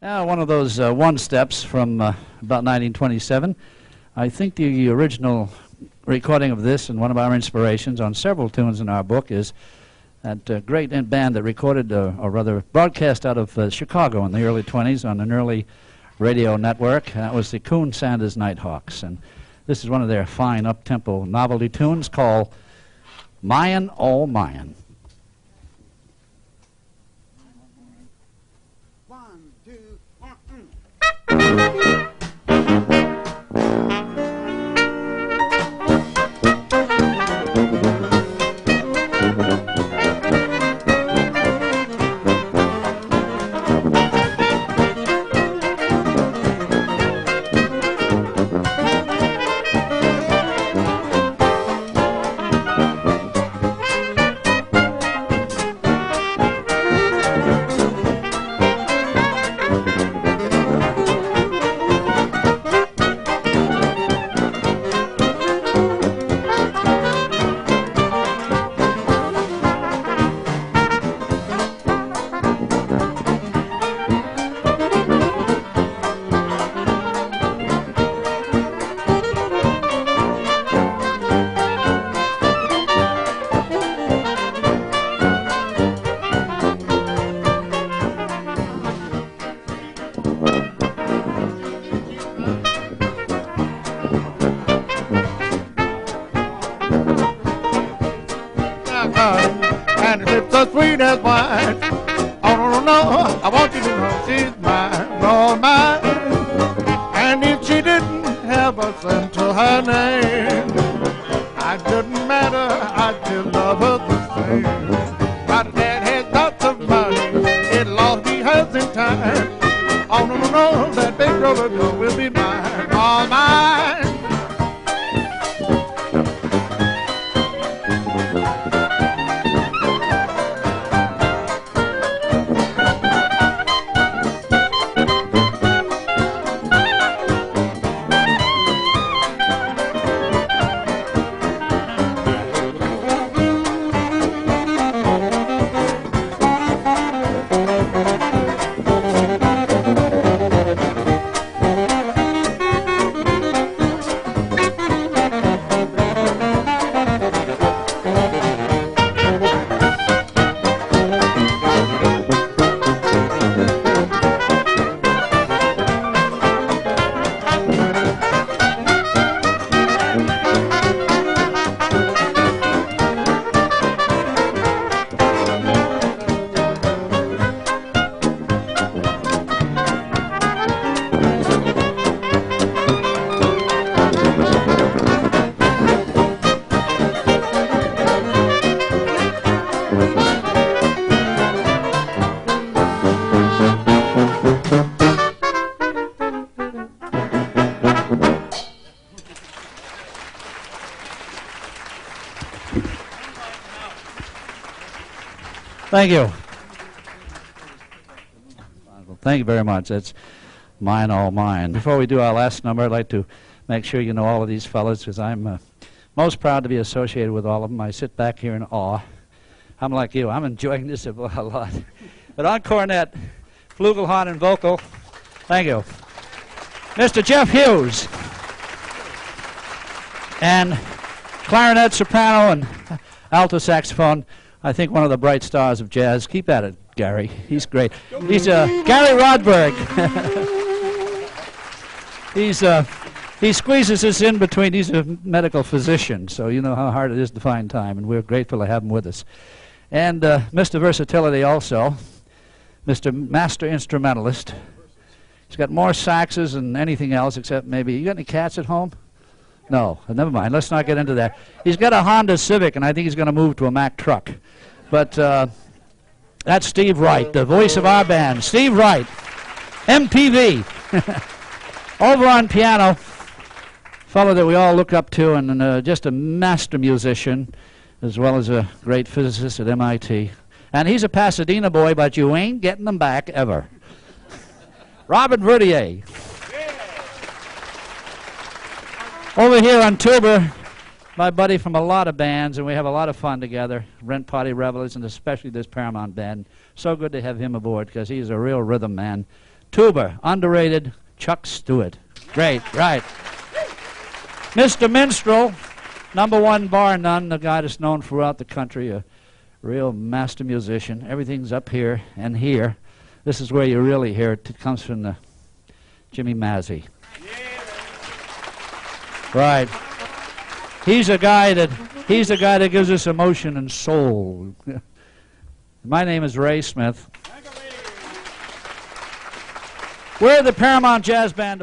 One of those one-steps from about 1927. I think the original recording of this and one of our inspirations on several tunes in our book is that great band that recorded, or rather broadcast out of Chicago in the early 20s on an early radio network. That was the Coon Sanders Nighthawks. And this is one of their fine up-tempo novelty tunes called Mayan, Oh Mayan. And it's so sweet as wine. Oh, no, no, no, I want you to know she's mine, all mine. And if she didn't have a cent to her name, I didn't matter, I still love her the same. My dad had lots of money, it lost me hers in time. Oh, no, no, no, that big roller girl will be mine, all mine. Thank you. Thank you very much. That's mine, all mine. Before we do our last number, I'd like to make sure you know all of these fellas, because I'm most proud to be associated with all of them. I sit back here in awe. I'm like you. I'm enjoying this a lot. But on cornet, flugelhorn, and vocal, thank you, Mr. Jeff Hughes. And clarinet, soprano, and alto saxophone, I think one of the bright stars of jazz. Keep at it, Gary. He's great. He's Gary Rodberg. He squeezes us in between. He's a medical physician, so you know how hard it is to find time, and we're grateful to have him with us. And Mr. Versatility also, Mr. Master Instrumentalist. He's got more saxes than anything else, except maybe, you got any cats at home? No, never mind. Let's not get into that. He's got a Honda Civic, and I think he's going to move to a Mack truck. But that's Steve Wright, the voice of our band. Steve Wright, MPV. Over on piano, fellow that we all look up to, and just a master musician, as well as a great physicist at MIT. And he's a Pasadena boy, but you ain't getting them back ever. Robert Verdier. Over here on tuba, my buddy from a lot of bands, and we have a lot of fun together. Rent Party Revelers, and especially this Paramount band. So good to have him aboard, because he's a real rhythm man. tuba, underrated Chuck Stewart. Great, right. Mr. Minstrel, #1 bar none, the guy that's known throughout the country, a real master musician. Everything's up here and here. This is where you really hear it. It comes from the Jimmy Mazzy. Right. He's a guy that gives us emotion and soul. My name is Ray Smith. We're the Paramount Jazz Band.